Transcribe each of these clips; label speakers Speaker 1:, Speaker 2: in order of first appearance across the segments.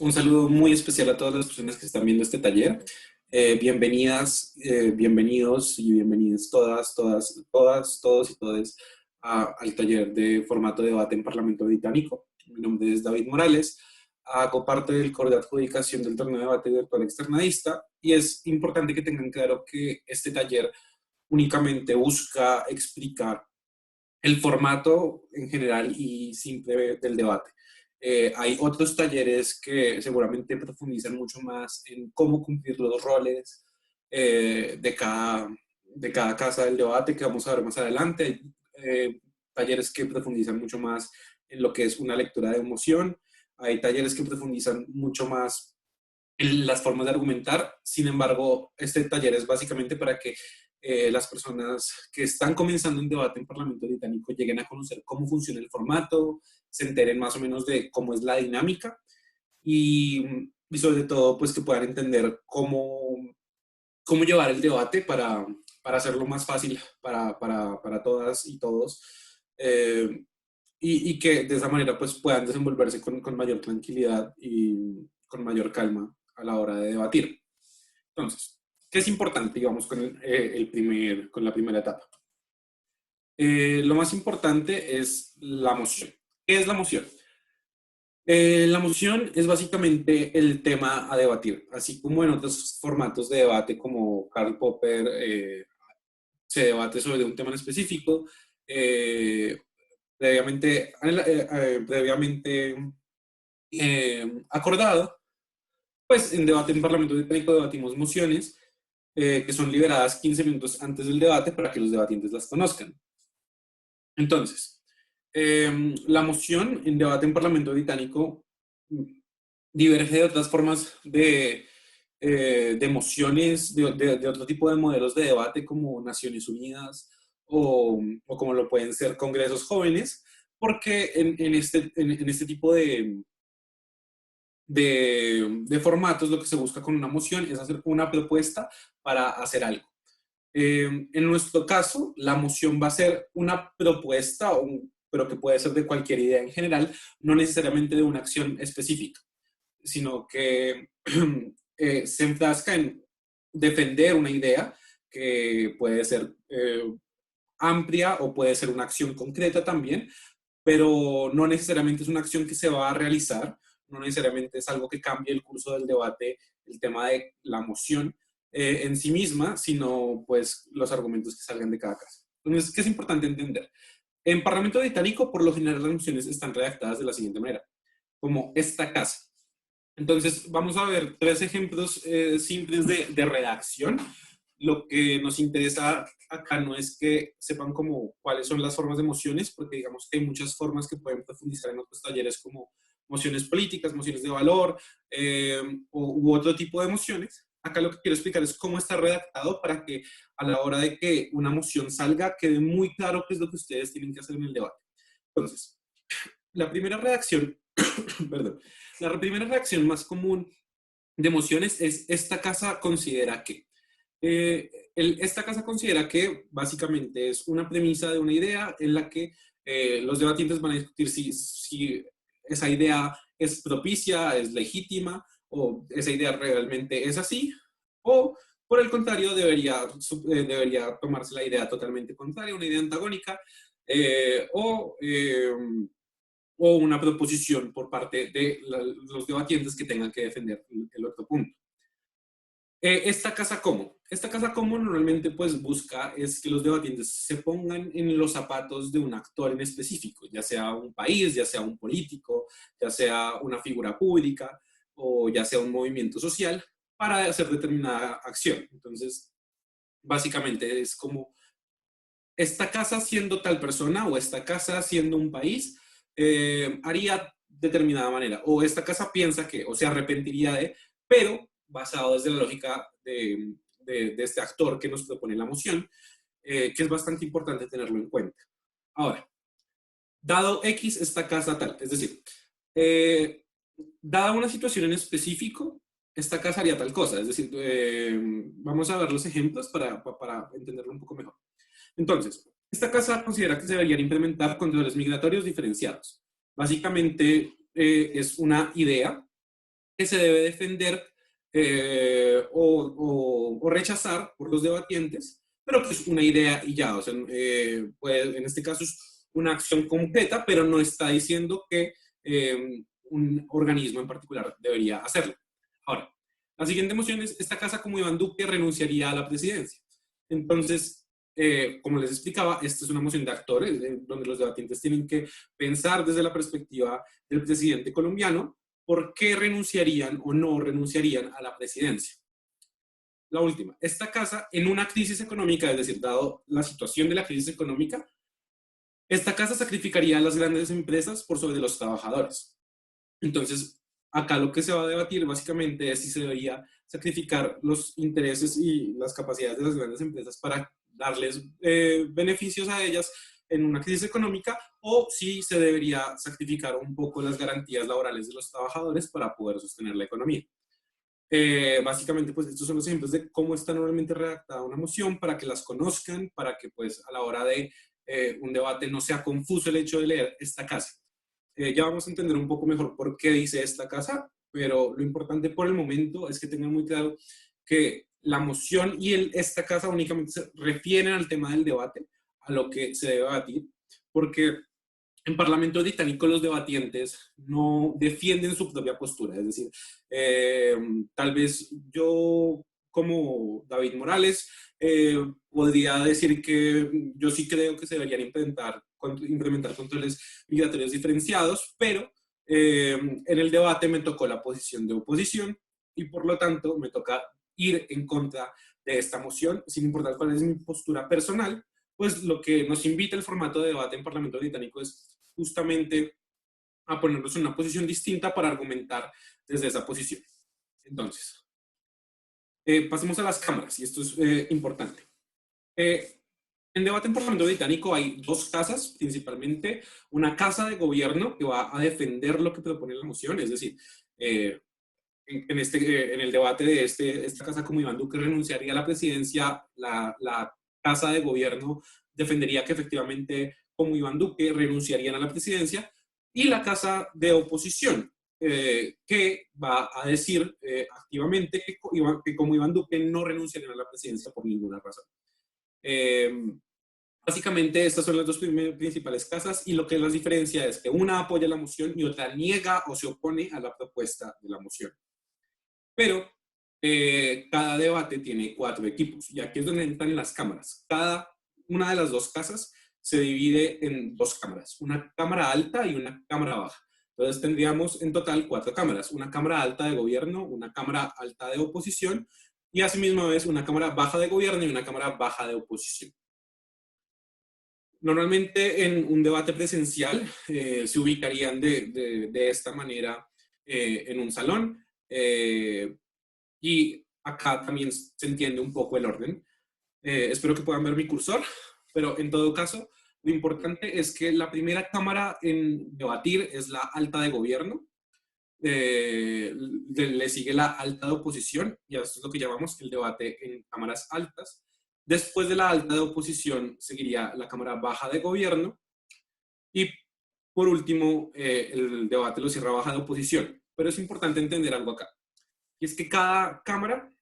Speaker 1: Un saludo muy especial a todas las personas que están viendo este taller. Bienvenidas, bienvenidos y bienvenidas todos y todes al taller de formato de debate en Parlamento Británico. Mi nombre es David Morales. Hago parte del core de adjudicación del torneo de debate virtual externadista y es importante que tengan claro que este taller únicamente busca explicar el formato en general y simple del debate. Hay otros talleres que seguramente profundizan mucho más en cómo cumplir los roles de cada casa del debate, que vamos a ver más adelante. Hay talleres que profundizan mucho más en lo que es una lectura de emoción. Hay talleres que profundizan mucho más en las formas de argumentar. Sin embargo, este taller es básicamente para que las personas que están comenzando un debate en Parlamento Británico lleguen a conocer cómo funciona el formato, se enteren más o menos de cómo es la dinámica y, y sobre todo pues que puedan entender cómo llevar el debate para hacerlo más fácil para todas y todos y que de esa manera pues puedan desenvolverse con mayor tranquilidad y con mayor calma a la hora de debatir. Entonces, ¿qué es importante, digamos, con la primera etapa? Lo más importante es la moción. ¿Qué es la moción? La moción es básicamente el tema a debatir, así como en otros formatos de debate como Karl Popper se debate sobre un tema en específico, eh, previamente acordado, pues en debate en Parlamento Británico debatimos mociones que son liberadas 15 minutos antes del debate para que los debatientes las conozcan. Entonces, la moción en debate en Parlamento Británico diverge de otras formas de mociones, de otro tipo de modelos de debate como Naciones Unidas o como lo pueden ser congresos jóvenes, porque en este tipo de formatos lo que se busca con una moción es hacer una propuesta para hacer algo. En nuestro caso, la moción va a ser una propuesta, pero que puede ser de cualquier idea en general, no necesariamente de una acción específica, sino que se enfrasca en defender una idea que puede ser amplia o puede ser una acción concreta también, pero no necesariamente es una acción que se va a realizar, no necesariamente es algo que cambie el curso del debate, el tema de la moción en sí misma, sino pues los argumentos que salgan de cada caso. Entonces, ¿qué es importante entender? En Parlamento Británico, por lo general, las mociones están redactadas de la siguiente manera, como esta casa. Entonces, vamos a ver tres ejemplos simples de redacción. Lo que nos interesa acá no es que sepan como cuáles son las formas de mociones, porque digamos que hay muchas formas que pueden profundizar en otros talleres como mociones políticas, mociones de valor u otro tipo de mociones. Acá lo que quiero explicar es cómo está redactado para que a la hora de que una moción salga quede muy claro qué es lo que ustedes tienen que hacer en el debate. Entonces, la primera redacción, perdón, la primera reacción más común de emociones es esta casa considera que. Esta casa considera que básicamente es una premisa de una idea en la que los debatientes van a discutir si esa idea es propicia, es legítima o esa idea realmente es así o por el contrario debería tomarse la idea totalmente contraria, una idea antagónica eh, o... eh, o una proposición por parte de los debatientes que tengan que defender el otro punto. ¿Esta casa cómo? Esta casa cómo normalmente pues busca es que los debatientes se pongan en los zapatos de un actor en específico, ya sea un país, ya sea un político, ya sea una figura pública o ya sea un movimiento social para hacer determinada acción. Entonces, básicamente es como esta casa siendo tal persona o esta casa siendo un país haría determinada manera o esta casa piensa que o se arrepentiría de, pero basado desde la lógica de este actor que nos propone la moción, que es bastante importante tenerlo en cuenta. Ahora, dado X esta casa tal, es decir, eh, dada una situación en específico, esta casa haría tal cosa, es decir, vamos a ver los ejemplos para entenderlo un poco mejor. Entonces, esta casa considera que se deberían implementar controles migratorios diferenciados. Básicamente es una idea que se debe defender o rechazar por los debatientes, pero que es una idea y ya, o sea, pues, en este caso es una acción concreta, pero no está diciendo que un organismo en particular debería hacerlo. Ahora, la siguiente moción es: esta casa, como Iván Duque, renunciaría a la presidencia. Entonces, como les explicaba, esta es una moción de actores, donde los debatientes tienen que pensar desde la perspectiva del presidente colombiano por qué renunciarían o no renunciarían a la presidencia. La última, esta casa, en una crisis económica, es decir, dado la situación de la crisis económica, esta casa sacrificaría a las grandes empresas por sobre los trabajadores. Entonces, acá lo que se va a debatir básicamente es si se debería sacrificar los intereses y las capacidades de las grandes empresas para darles beneficios a ellas en una crisis económica, o si se debería sacrificar un poco las garantías laborales de los trabajadores para poder sostener la economía. Básicamente, pues estos son los ejemplos de cómo está normalmente redactada una moción, para que las conozcan, para que pues a la hora de un debate no sea confuso el hecho de leer esta casa. Ya vamos a entender un poco mejor por qué dice esta casa, pero lo importante por el momento es que tengan muy claro que la moción y esta casa únicamente se refieren al tema del debate, a lo que se debe debatir, porque en Parlamento británico los debatientes no defienden su propia postura. Es decir, eh, tal vez yo, como David Morales, podría decir que yo sí creo que se deberían implementar controles migratorios diferenciados, pero en el debate me tocó la posición de oposición y por lo tanto me toca ir en contra de esta moción, sin importar cuál es mi postura personal. Pues lo que nos invita el formato de debate en Parlamento británico es justamente a ponernos en una posición distinta para argumentar desde esa posición. Entonces, pasemos a las cámaras, y esto es importante. En debate en Parlamento británico hay dos casas, principalmente una casa de gobierno que va a defender lo que propone la moción, es decir, en el debate de esta casa, como Iván Duque renunciaría a la presidencia, la casa de gobierno defendería que efectivamente, como Iván Duque, renunciarían a la presidencia, y la casa de oposición, que va a decir activamente que como Iván Duque no renunciarían a la presidencia por ninguna razón. Eh, Básicamente, estas son las dos principales casas, y lo que las diferencia es que una apoya la moción y otra niega o se opone a la propuesta de la moción. Pero cada debate tiene 4 equipos, y aquí es donde entran las cámaras. Cada una de las dos casas se divide en 2 cámaras, una cámara alta y una cámara baja. Entonces tendríamos en total 4 cámaras: una cámara alta de gobierno, una cámara alta de oposición, y asimismo es una cámara baja de gobierno y una cámara baja de oposición. Normalmente en un debate presencial se ubicarían de esta manera en un salón. Y acá también se entiende un poco el orden. Espero que puedan ver mi cursor, pero en todo caso, lo importante es que la primera cámara en debatir es la alta de gobierno. Le sigue la alta de oposición, y esto es lo que llamamos el debate en cámaras altas. Después de la alta de oposición seguiría la cámara baja de gobierno, y por último el debate lo cierra baja de oposición. Pero es importante entender algo acá, y es que cada cámara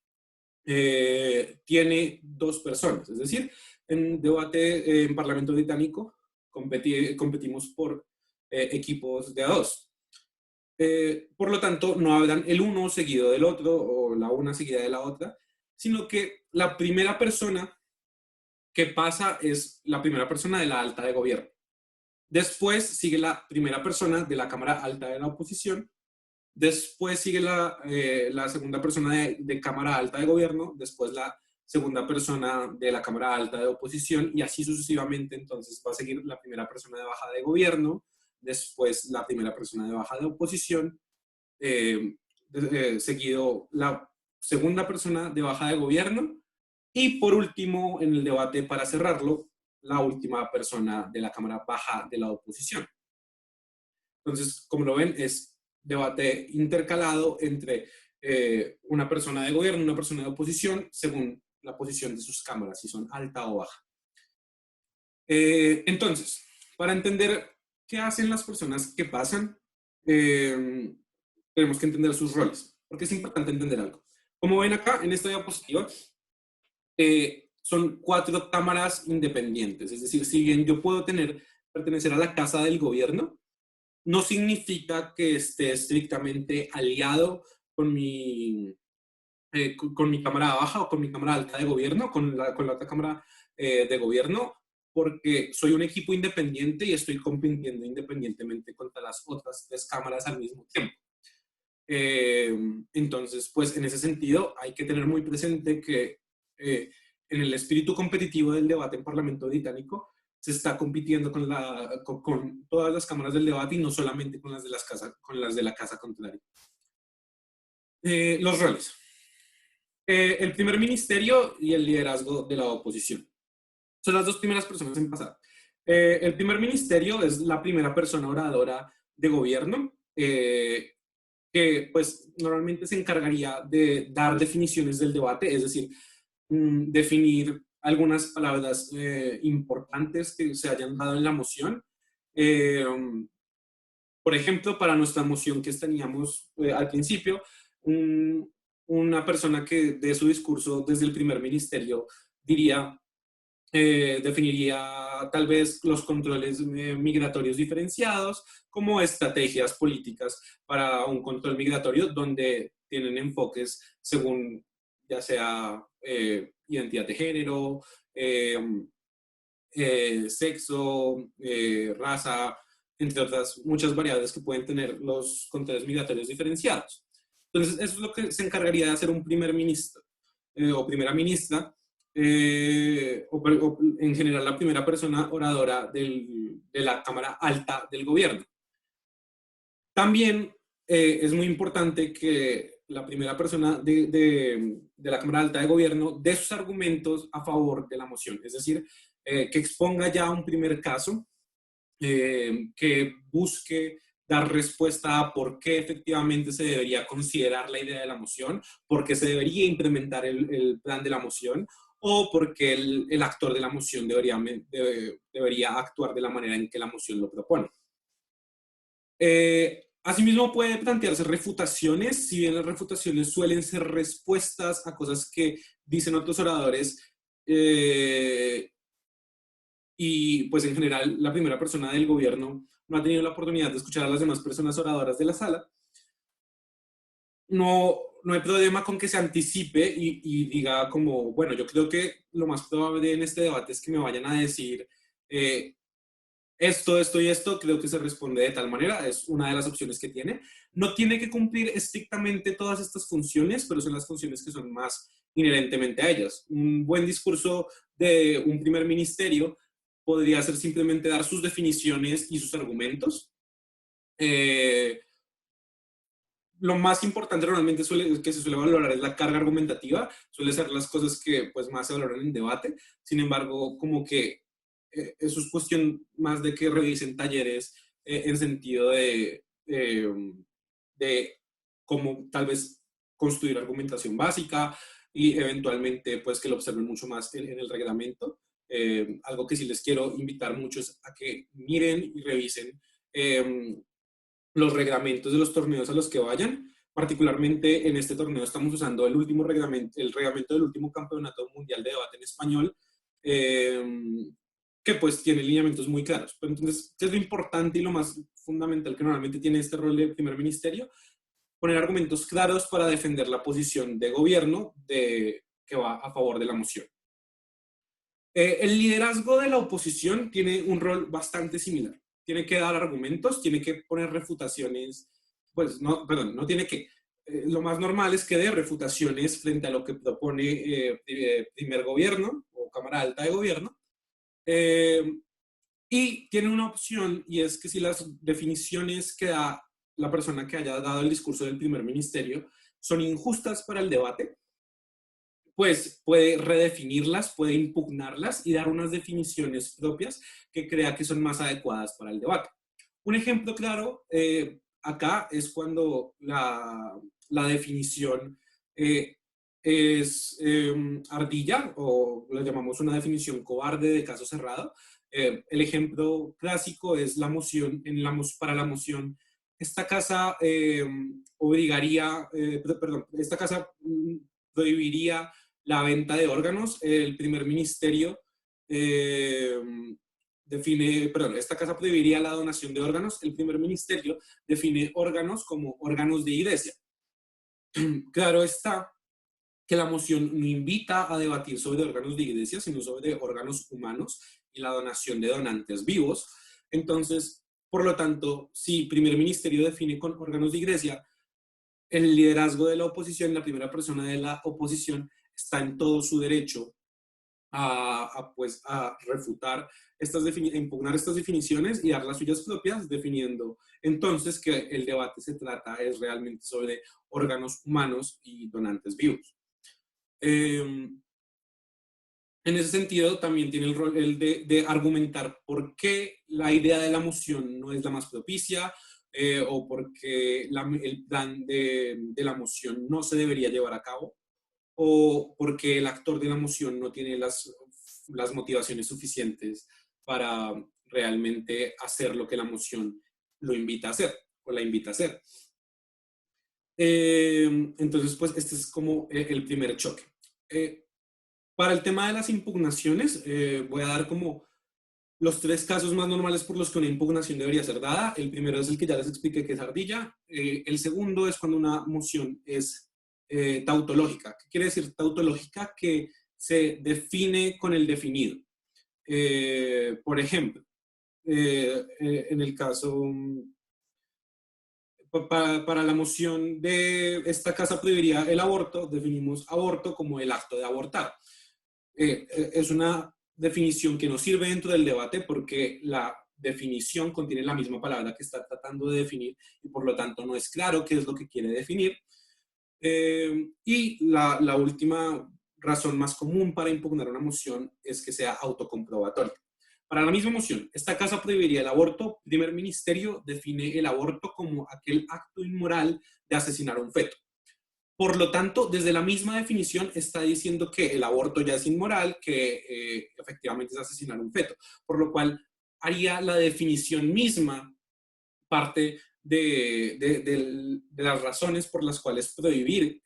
Speaker 1: tiene 2 personas. Es decir, en debate en Parlamento británico competimos por equipos de a 2. Por lo tanto, no habrán el uno seguido del otro o la una seguida de la otra, sino que la primera persona que pasa es la primera persona de la alta de gobierno. Después sigue la primera persona de la Cámara Alta de la oposición. Después sigue la segunda persona de Cámara Alta de Gobierno, después la segunda persona de la Cámara Alta de Oposición, y así sucesivamente. Entonces va a seguir la primera persona de baja de Gobierno, después la primera persona de baja de Oposición, seguido la segunda persona de baja de Gobierno, y por último, en el debate para cerrarlo, la última persona de la Cámara Baja de la Oposición. Entonces, como lo ven, es debate intercalado entre una persona de gobierno y una persona de oposición, según la posición de sus cámaras, si son alta o baja. Entonces, para entender qué hacen las personas que pasan, tenemos que entender sus roles, porque es importante entender algo. Como ven acá en esta diapositiva, son 4 cámaras independientes, es decir, si bien yo puedo pertenecer a la casa del gobierno, no significa que esté estrictamente aliado con con mi cámara baja o con mi cámara alta de gobierno, con la otra cámara de gobierno, porque soy un equipo independiente y estoy compitiendo independientemente contra las otras 3 cámaras al mismo tiempo. Eh, entonces, pues en ese sentido hay que tener muy presente que en el espíritu competitivo del debate en Parlamento británico se está compitiendo con todas las cámaras del debate y no solamente con con las de la casa contraria. Los roles. El primer ministerio y el liderazgo de la oposición. Son las 2 primeras personas en pasar. El primer ministerio es la primera persona oradora de gobierno, que pues normalmente se encargaría de dar definiciones del debate, es decir, definir algunas palabras importantes que se hayan dado en la moción. Eh, por ejemplo, para nuestra moción que teníamos al principio, una persona que de su discurso desde el primer ministerio diría, definiría tal vez los controles migratorios diferenciados como estrategias políticas para un control migratorio donde tienen enfoques según ya sea identidad de género, eh, sexo, raza, entre otras muchas variables que pueden tener los controles migratorios diferenciados. Entonces, eso es lo que se encargaría de hacer un primer ministro o primera ministra, o en general la primera persona oradora de la Cámara Alta del Gobierno. También es muy importante que la primera persona de la Cámara Alta de Gobierno dé sus argumentos a favor de la moción, es decir, que exponga ya un primer caso, que busque dar respuesta a por qué efectivamente se debería considerar la idea de la moción, por qué se debería implementar el plan de la moción, o por qué el actor de la moción debería actuar de la manera en que la moción lo propone. Asimismo, puede plantearse refutaciones, si bien las refutaciones suelen ser respuestas a cosas que dicen otros oradores, y pues en general la primera persona del gobierno no ha tenido la oportunidad de escuchar a las demás personas oradoras de la sala, no hay problema con que se anticipe y diga como, bueno, yo creo que lo más probable en este debate es que me vayan a decir esto y esto, creo que se responde de tal manera, es una de las opciones que tiene. No tiene que cumplir estrictamente todas estas funciones, pero son las funciones que son más inherentemente a ellas. Un buen discurso de un primer ministerio podría ser simplemente dar sus definiciones y sus argumentos. Lo más importante normalmente que se suele valorar es la carga argumentativa, suele ser las cosas que pues más se valoran en debate. Sin embargo, como que eso es cuestión más de que revisen talleres en sentido de cómo tal vez construir argumentación básica y eventualmente pues que lo observen mucho más en el reglamento. Algo que sí les quiero invitar mucho es a que miren y revisen los reglamentos de los torneos a los que vayan. Particularmente en este torneo estamos usando el reglamento del último campeonato mundial de debate en español, que pues tiene lineamientos muy claros. Pero entonces, ¿qué es lo importante y lo más fundamental que normalmente tiene este rol del primer ministerio? Poner argumentos claros para defender la posición de gobierno que va a favor de la moción. El liderazgo de la oposición tiene un rol bastante similar. Tiene que dar argumentos, tiene que poner refutaciones, pues no, perdón, no tiene que. Lo más normal es que dé refutaciones frente a lo que propone primer gobierno o Cámara Alta de Gobierno. Y tiene una opción, y es que si las definiciones que da la persona que haya dado el discurso del primer ministerio son injustas para el debate, pues puede redefinirlas, puede impugnarlas y dar unas definiciones propias que crea que son más adecuadas para el debate. Un ejemplo claro acá es cuando la definición es ardilla, o lo llamamos una definición cobarde de caso cerrado. El ejemplo clásico es la moción, para la moción esta casa obligaría, perdón, esta casa prohibiría la venta de órganos. El primer ministerio eh, perdón, esta casa prohibiría la donación de órganos. El primer ministerio define órganos como órganos de iglesia. Claro está que la moción no invita a debatir sobre órganos de iglesia, sino sobre órganos humanos y la donación de donantes vivos. Entonces, por lo tanto, si primer ministerio define con órganos de iglesia, el liderazgo de la oposición, la primera persona de la oposición, está en todo su derecho pues, a refutar a impugnar estas definiciones y dar las suyas propias, definiendo entonces que el debate se trata es realmente sobre órganos humanos y donantes vivos. En ese sentido, también tiene el rol de argumentar por qué la idea de la moción no es la más propicia, o por qué el plan de la moción no se debería llevar a cabo, o porque el actor de la moción no tiene las motivaciones suficientes para realmente hacer lo que la moción lo invita a hacer o la invita a hacer. Entonces, pues este es como el primer choque. Para el tema de las impugnaciones, voy a dar como los tres casos más normales por los que una impugnación debería ser dada. El primero es el que ya les expliqué, que es ardilla. El segundo es cuando una moción es tautológica. ¿Qué quiere decir tautológica? Que se define con el definido. Por ejemplo, en el caso, para la moción de esta casa prohibiría el aborto, definimos aborto como el acto de abortar. Es una definición que no sirve dentro del debate porque la definición contiene la misma palabra que está tratando de definir y por lo tanto no es claro qué es lo que quiere definir. Y la última razón más común para impugnar una moción es que sea autocomprobatoria. Para la misma moción, esta casa prohibiría el aborto. El primer ministerio define el aborto como aquel acto inmoral de asesinar a un feto. Por lo tanto, desde la misma definición está diciendo que el aborto ya es inmoral, que efectivamente es asesinar a un feto, por lo cual haría la definición misma parte de las razones por las cuales prohibir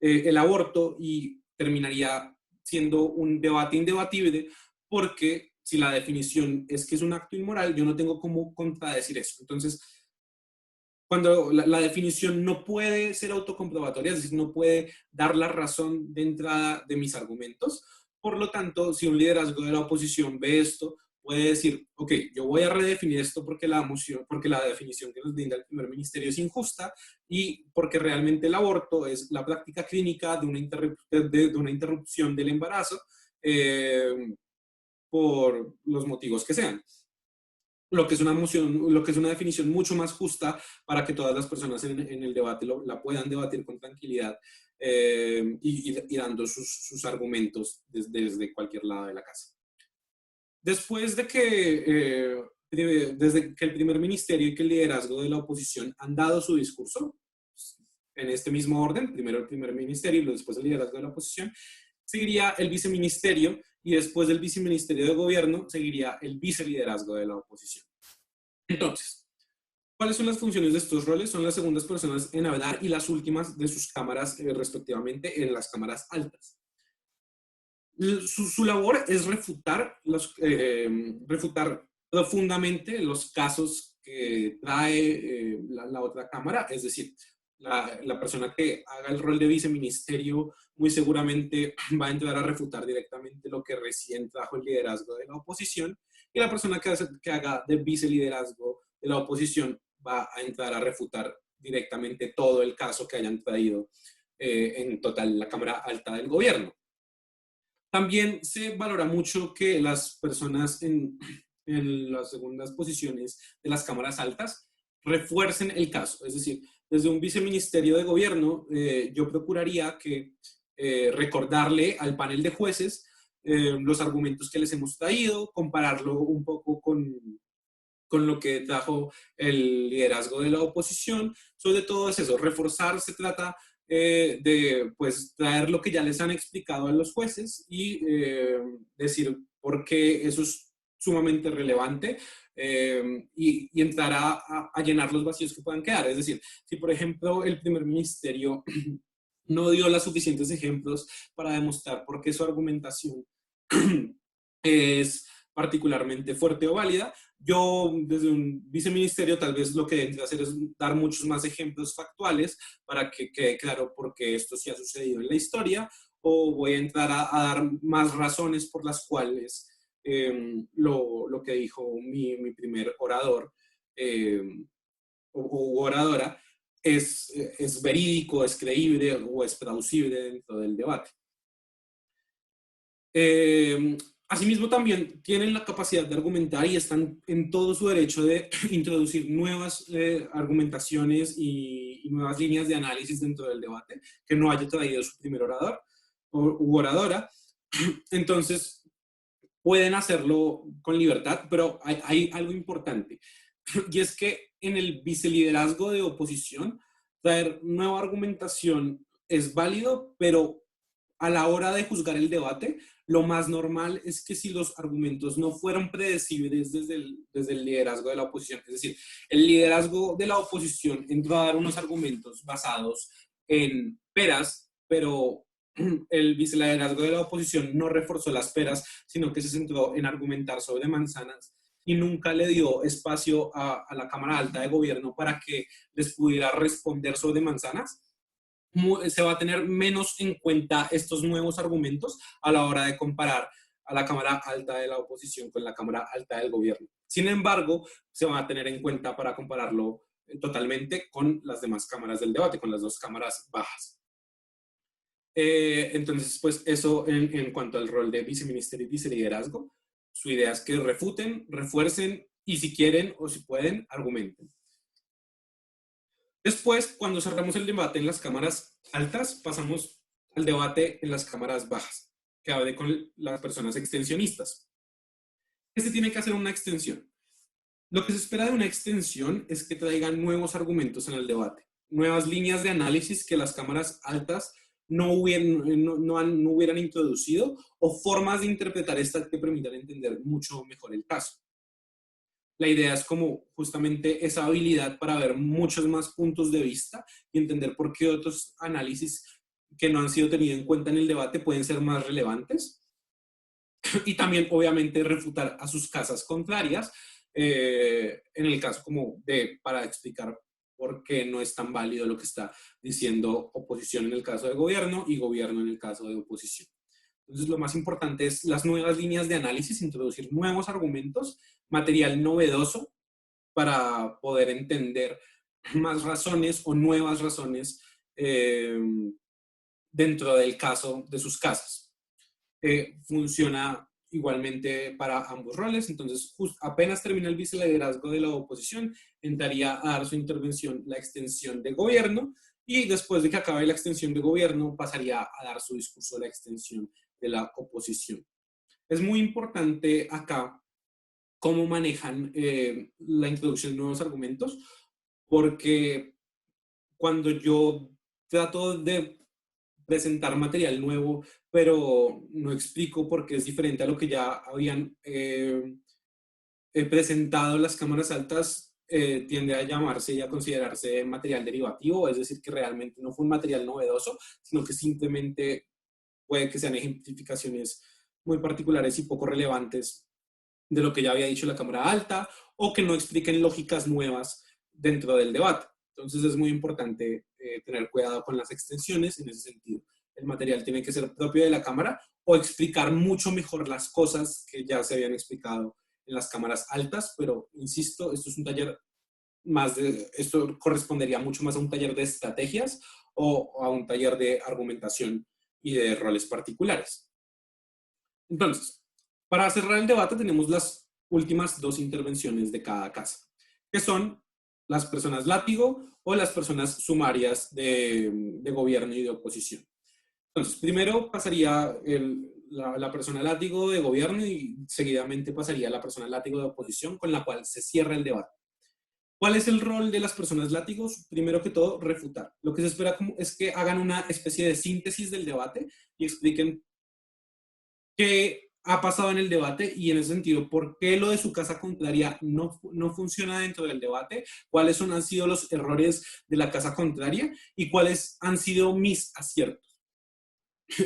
Speaker 1: el aborto y terminaría siendo un debate indebatible porque si la definición es que es un acto inmoral, yo no tengo cómo contradecir eso. Entonces, cuando la definición no puede ser autocomprobatoria, es decir, no puede dar la razón de entrada de mis argumentos, por lo tanto, si un liderazgo de la oposición ve esto, puede decir, ok, yo voy a redefinir esto porque porque la definición que nos brinda el primer ministerio es injusta y porque realmente el aborto es la práctica clínica de una interrupción del embarazo por los motivos que sean. Lo que es una definición mucho más justa para que todas las personas en el debate la puedan debatir con tranquilidad y dando sus argumentos desde cualquier lado de la casa. Después desde que el primer ministerio y que el liderazgo de la oposición han dado su discurso, en este mismo orden, primero el primer ministerio y después el liderazgo de la oposición, seguiría el viceministerio y después del viceministerio de gobierno seguiría el viceliderazgo de la oposición. Entonces, ¿cuáles son las funciones de estos roles? Son las segundas personas en hablar y las últimas de sus cámaras, respectivamente, en las cámaras altas. Su labor es refutar profundamente los casos que trae la otra cámara, es decir, la persona que haga el rol de viceministerio muy seguramente va a entrar a refutar directamente lo que recién trajo el liderazgo de la oposición y la persona que haga de viceliderazgo de la oposición va a entrar a refutar directamente todo el caso que hayan traído en total la Cámara Alta del Gobierno. También se valora mucho que las personas en las segundas posiciones de las cámaras altas refuercen el caso. Es decir, desde un viceministerio de gobierno, yo procuraría recordarle al panel de jueces los argumentos que les hemos traído, compararlo un poco con lo que trajo el liderazgo de la oposición. Sobre todo es eso, reforzar, se trata de pues, traer lo que ya les han explicado a los jueces y decir por qué eso es sumamente relevante. y entrar a llenar los vacíos que puedan quedar. Es decir, si por ejemplo el primer ministerio no dio los suficientes ejemplos para demostrar por qué su argumentación es particularmente fuerte o válida, yo desde un viceministerio tal vez lo que tendría que hacer es dar muchos más ejemplos factuales para que quede claro por qué esto sí ha sucedido en la historia, o voy a entrar a dar más razones por las cuales lo que dijo mi primer orador eh, o oradora es verídico, es creíble o es plausible dentro del debate. Asimismo, también tienen la capacidad de argumentar y están en todo su derecho de introducir nuevas argumentaciones y nuevas líneas de análisis dentro del debate que no haya traído su primer orador u oradora. Entonces, pueden hacerlo con libertad, pero hay algo importante, y es que en el viceliderazgo de oposición, traer nueva argumentación es válido, pero a la hora de juzgar el debate, lo más normal es que si los argumentos no fueron predecibles desde el liderazgo de la oposición, es decir, el liderazgo de la oposición entró a dar unos argumentos basados en peras, pero el viceliderazgo de la oposición no reforzó las peras, sino que se centró en argumentar sobre manzanas y nunca le dio espacio a la Cámara Alta de Gobierno para que les pudiera responder sobre manzanas. Se va a tener menos en cuenta estos nuevos argumentos a la hora de comparar a la Cámara Alta de la oposición con la Cámara Alta del Gobierno. Sin embargo, se va a tener en cuenta para compararlo totalmente con las demás cámaras del debate, con las dos cámaras bajas. Entonces, pues eso en cuanto al rol de viceministerio y viceliderazgo. Su idea es que refuten, refuercen y si quieren o si pueden, argumenten. Después, cuando cerramos el debate en las cámaras altas, pasamos al debate en las cámaras bajas, que hable con las personas extensionistas. Este tiene que hacer una extensión. Lo que se espera de una extensión es que traigan nuevos argumentos en el debate, nuevas líneas de análisis que las cámaras altas no hubieran introducido, o formas de interpretar estas que permitan entender mucho mejor el caso. La idea es como justamente esa habilidad para ver muchos más puntos de vista y entender por qué otros análisis que no han sido tenidos en cuenta en el debate pueden ser más relevantes. Y también, obviamente, refutar a sus casas contrarias, en el caso como para explicar por qué no es tan válido lo que está diciendo oposición en el caso de gobierno y gobierno en el caso de oposición. Entonces, lo más importante es las nuevas líneas de análisis, introducir nuevos argumentos, material novedoso para poder entender más razones o nuevas razones dentro del caso de sus casas. Funciona igualmente para ambos roles, entonces apenas termina el viceliderazgo de la oposición, entraría a dar su intervención la extensión de gobierno, y después de que acabe la extensión de gobierno pasaría a dar su discurso de la extensión de la oposición. Es muy importante acá cómo manejan la introducción de nuevos argumentos, porque cuando yo trato de presentar material nuevo, pero no explico por qué es diferente a lo que ya habían presentado las cámaras altas, tiende a llamarse y a considerarse material derivativo, es decir, que realmente no fue un material novedoso, sino que simplemente puede que sean ejemplificaciones muy particulares y poco relevantes de lo que ya había dicho la Cámara Alta, o que no expliquen lógicas nuevas dentro del debate. Entonces es muy importante tener cuidado con las extensiones en ese sentido. El material tiene que ser propio de la Cámara o explicar mucho mejor las cosas que ya se habían explicado en las cámaras altas, pero insisto, esto es un taller esto correspondería mucho más a un taller de estrategias o a un taller de argumentación y de roles particulares. Entonces, para cerrar el debate tenemos las últimas dos intervenciones de cada casa, que son las personas látigo o las personas sumarias de gobierno y de oposición. Entonces, primero pasaría la persona látigo de gobierno y seguidamente pasaría la persona látigo de oposición, con la cual se cierra el debate. ¿Cuál es el rol de las personas látigos? Primero que todo, refutar. Lo que se espera es que hagan una especie de síntesis del debate y expliquen qué ha pasado en el debate y en ese sentido, ¿por qué lo de su casa contraria no funciona dentro del debate? Han sido los errores de la casa contraria y cuáles han sido mis aciertos?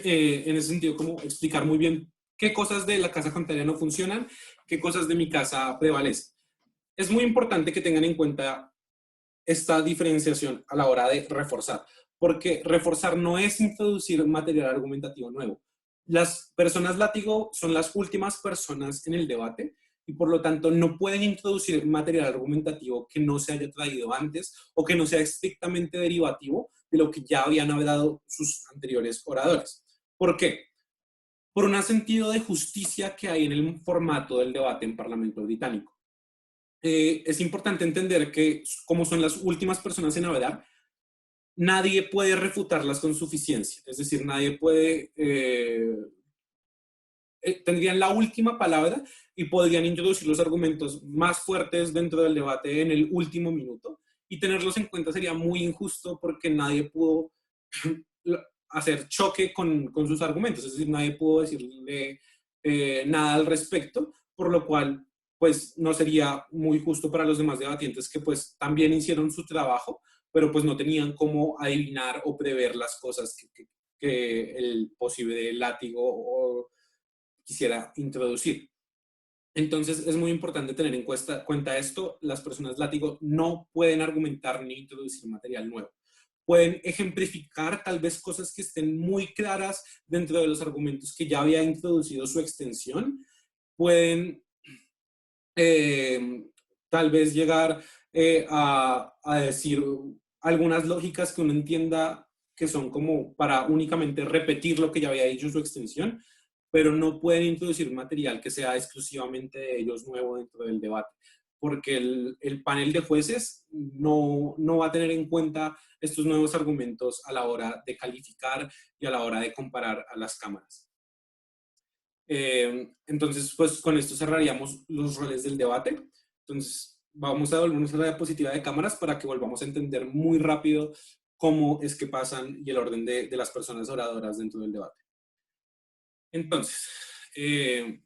Speaker 1: En ese sentido, como explicar muy bien qué cosas de la casa contraria no funcionan, qué cosas de mi casa prevalecen. Es muy importante que tengan en cuenta esta diferenciación a la hora de reforzar, porque reforzar no es introducir material argumentativo nuevo. Las personas látigo son las últimas personas en el debate y por lo tanto no pueden introducir material argumentativo que no se haya traído antes o que no sea estrictamente derivativo de lo que ya habían hablado sus anteriores oradores. ¿Por qué? Por un sentido de justicia que hay en el formato del debate en Parlamento británico. Es importante entender que, como son las últimas personas en hablar, nadie puede refutarlas con suficiencia. Es decir, nadie puede, tendrían la última palabra y podrían introducir los argumentos más fuertes dentro del debate en el último minuto. Y tenerlos en cuenta sería muy injusto porque nadie pudo hacer choque con sus argumentos. Es decir, nadie pudo decirle nada al respecto, por lo cual pues no sería muy justo para los demás debatientes que pues también hicieron su trabajo, pero pues no tenían cómo adivinar o prever las cosas que el posible látigo o quisiera introducir. Entonces es muy importante tener en cuenta esto. Las personas látigo no pueden argumentar ni introducir material nuevo. Pueden ejemplificar tal vez cosas que estén muy claras dentro de los argumentos que ya había introducido su extensión. Pueden tal vez llegar a decir algunas lógicas que uno entienda que son como para únicamente repetir lo que ya había dicho su extensión, pero no pueden introducir material que sea exclusivamente de ellos nuevo dentro del debate, porque el panel de jueces no va a tener en cuenta estos nuevos argumentos a la hora de calificar y a la hora de comparar a las cámaras. Entonces, pues con esto cerraríamos los roles del debate. Entonces, vamos a volvernos a la diapositiva de cámaras para que volvamos a entender muy rápido cómo es que pasan y el orden de las personas oradoras dentro del debate. Entonces, en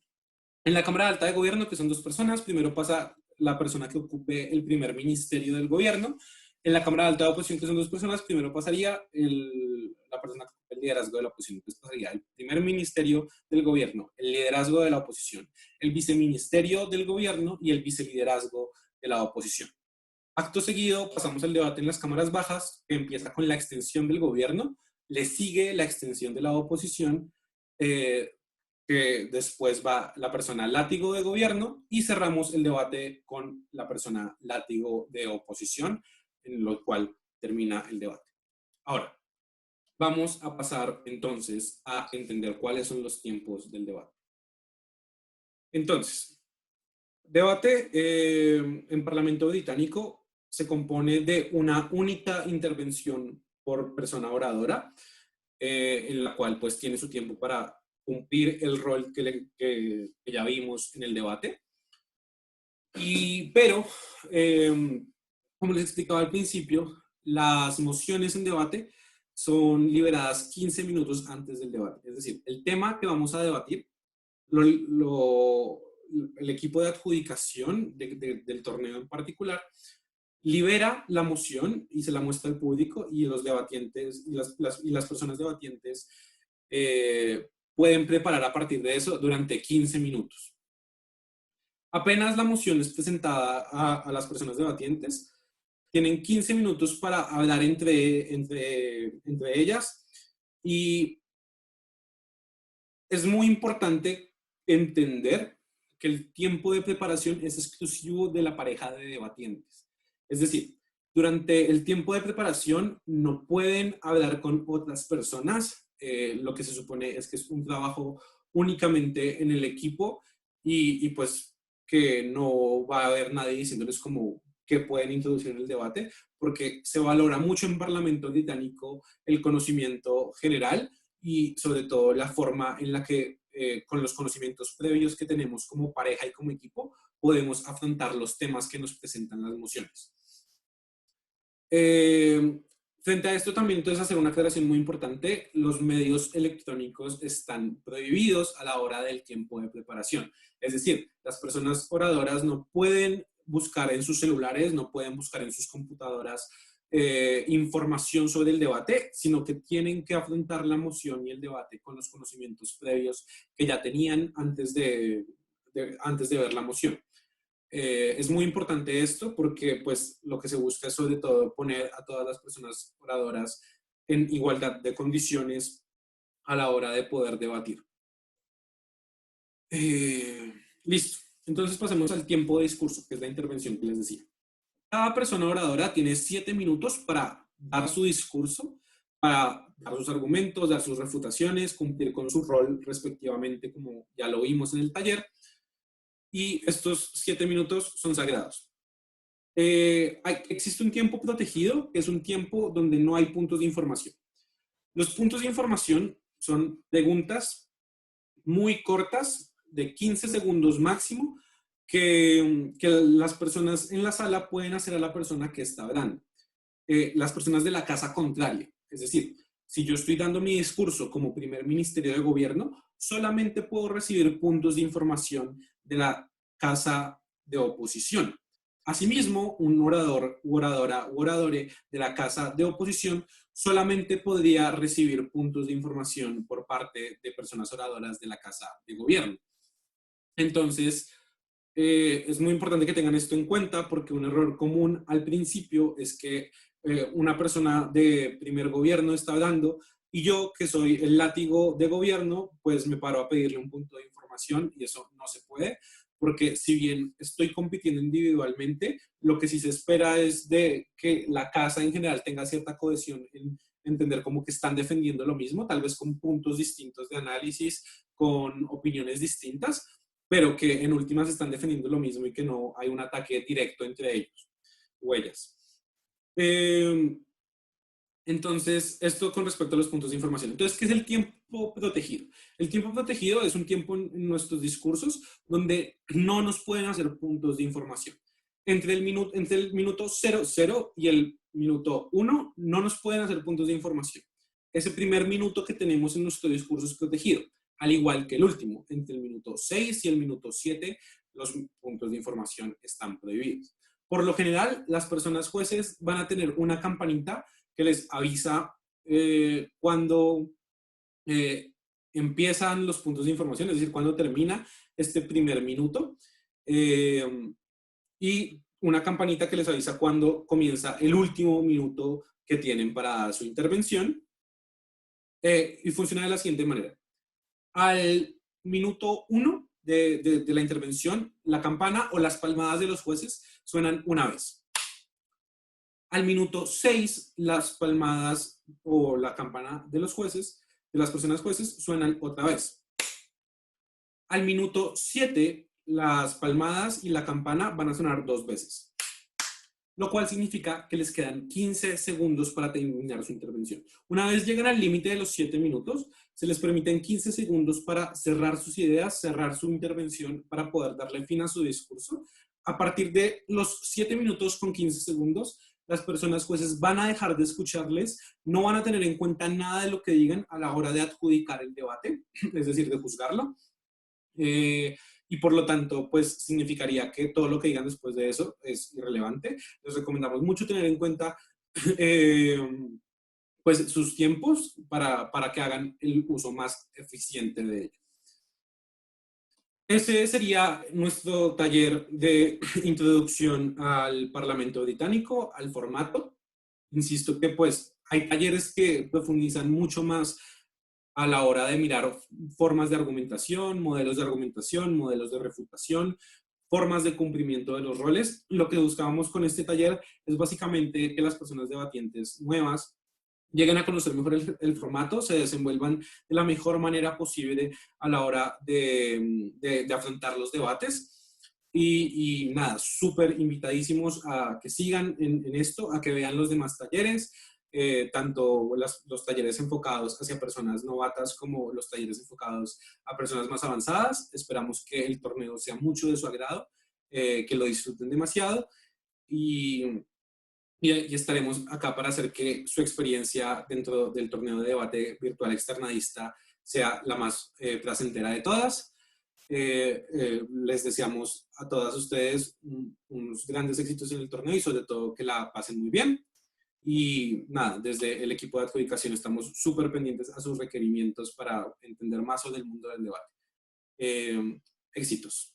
Speaker 1: la Cámara Alta de Gobierno, que son dos personas, primero pasa la persona que ocupe el primer ministerio del gobierno. En la Cámara Alta de Oposición, que son dos personas, primero pasaría la persona que ocupe el liderazgo de la oposición. Entonces pasaría el primer ministerio del gobierno, el liderazgo de la oposición, el viceministerio del gobierno y el viceliderazgo de la oposición. Acto seguido, pasamos al debate en las cámaras bajas, que empieza con la extensión del gobierno, le sigue la extensión de la oposición, que después va la persona látigo de gobierno y cerramos el debate con la persona látigo de oposición, en lo cual termina el debate. Ahora, vamos a pasar entonces a entender cuáles son los tiempos del debate. Entonces, debate en Parlamento británico se compone de una única intervención por persona oradora, en la cual pues tiene su tiempo para cumplir el rol que ya vimos en el debate. Pero, como les explicaba al principio, las mociones en debate son liberadas 15 minutos antes del debate. Es decir, el tema que vamos a debatir, el equipo de adjudicación del torneo en particular, libera la moción y se la muestra al público y los debatientes y las personas debatientes pueden preparar a partir de eso durante 15 minutos. Apenas la moción es presentada a las personas debatientes, tienen 15 minutos para hablar entre ellas y es muy importante entender que el tiempo de preparación es exclusivo de la pareja de debatientes. Es decir, durante el tiempo de preparación no pueden hablar con otras personas. Lo que se supone es que es un trabajo únicamente en el equipo y pues que no va a haber nadie diciéndoles como que pueden introducir en el debate, porque se valora mucho en Parlamento británico el conocimiento general y sobre todo la forma en la que con los conocimientos previos que tenemos como pareja y como equipo podemos afrontar los temas que nos presentan las mociones. Frente a esto también, entonces, hacer una aclaración muy importante, los medios electrónicos están prohibidos a la hora del tiempo de preparación. Es decir, las personas oradoras no pueden buscar en sus celulares, no pueden buscar en sus computadoras información sobre el debate, sino que tienen que afrontar la moción y el debate con los conocimientos previos que ya tenían antes de ver la moción. Es muy importante esto porque pues lo que se busca es sobre todo poner a todas las personas oradoras en igualdad de condiciones a la hora de poder debatir. Listo. Entonces pasemos al tiempo de discurso, que es la intervención que les decía. Cada persona oradora tiene 7 minutos para dar su discurso, para dar sus argumentos, dar sus refutaciones, cumplir con su rol respectivamente, como ya lo vimos en el taller. Y estos 7 minutos son sagrados. Existe un tiempo protegido, que es un tiempo donde no hay puntos de información. Los puntos de información son preguntas muy cortas, de 15 segundos máximo, que las personas en la sala pueden hacer a la persona que está hablando. Las personas de la casa contraria. Es decir, si yo estoy dando mi discurso como primer ministerio de gobierno, solamente puedo recibir puntos de información de la casa de oposición. Asimismo, un orador u oradora u oradore de la casa de oposición solamente podría recibir puntos de información por parte de personas oradoras de la casa de gobierno. Entonces, es muy importante que tengan esto en cuenta porque un error común al principio es que una persona de primer gobierno está hablando y yo, que soy el látigo de gobierno, pues me paro a pedirle un punto de información y eso no se puede, porque si bien estoy compitiendo individualmente, lo que sí se espera es de que la casa en general tenga cierta cohesión en entender como que están defendiendo lo mismo, tal vez con puntos distintos de análisis, con opiniones distintas, pero que en últimas están defendiendo lo mismo y que no hay un ataque directo entre ellos o ellas. Entonces, esto con respecto a los puntos de información. Entonces, ¿qué es el tiempo protegido? El tiempo protegido es un tiempo en nuestros discursos donde no nos pueden hacer puntos de información. Entre el minuto 00 y el minuto 1 no nos pueden hacer puntos de información. Ese primer minuto que tenemos en nuestro discurso es protegido, al igual que el último. Entre el minuto 6 y el minuto 7, los puntos de información están prohibidos. Por lo general, las personas jueces van a tener una campanita que les avisa cuando empiezan los puntos de información, es decir, cuando termina este primer minuto, y una campanita que les avisa cuando comienza el último minuto que tienen para dar su intervención, y funciona de la siguiente manera. Al minuto 1 de la intervención, la campana o las palmadas de los jueces suenan una vez. Al minuto 6, las palmadas o la campana de los jueces, de las personas jueces, suenan otra vez. Al minuto 7, las palmadas y la campana van a sonar 2 veces, lo cual significa que les quedan 15 segundos para terminar su intervención. Una vez llegan al límite de los 7 minutos, se les permiten 15 segundos para cerrar sus ideas, cerrar su intervención, para poder darle fin a su discurso. A partir de los 7 minutos con 15 segundos, las personas jueces van a dejar de escucharles, no van a tener en cuenta nada de lo que digan a la hora de adjudicar el debate, es decir, de juzgarlo. Y por lo tanto, pues significaría que todo lo que digan después de eso es irrelevante. Les recomendamos mucho tener en cuenta pues sus tiempos para que hagan el uso más eficiente de ellos. Ese sería nuestro taller de introducción al Parlamento Británico, al formato. Insisto que pues hay talleres que profundizan mucho más a la hora de mirar formas de argumentación, modelos de refutación, formas de cumplimiento de los roles. Lo que buscábamos con este taller es básicamente que las personas debatientes nuevas lleguen a conocer mejor el formato, se desenvuelvan de la mejor manera posible a la hora de afrontar los debates. Y nada, súper invitadísimos a que sigan en esto, a que vean los demás talleres, tanto los talleres enfocados hacia personas novatas como los talleres enfocados a personas más avanzadas. Esperamos que el torneo sea mucho de su agrado, que lo disfruten demasiado y y estaremos acá para hacer que su experiencia dentro del torneo de debate virtual externadista sea la más placentera de todas. Les deseamos a todas ustedes unos grandes éxitos en el torneo y sobre todo que la pasen muy bien. Y nada, desde el equipo de adjudicación estamos súper pendientes a sus requerimientos para entender más sobre el mundo del debate. Éxitos.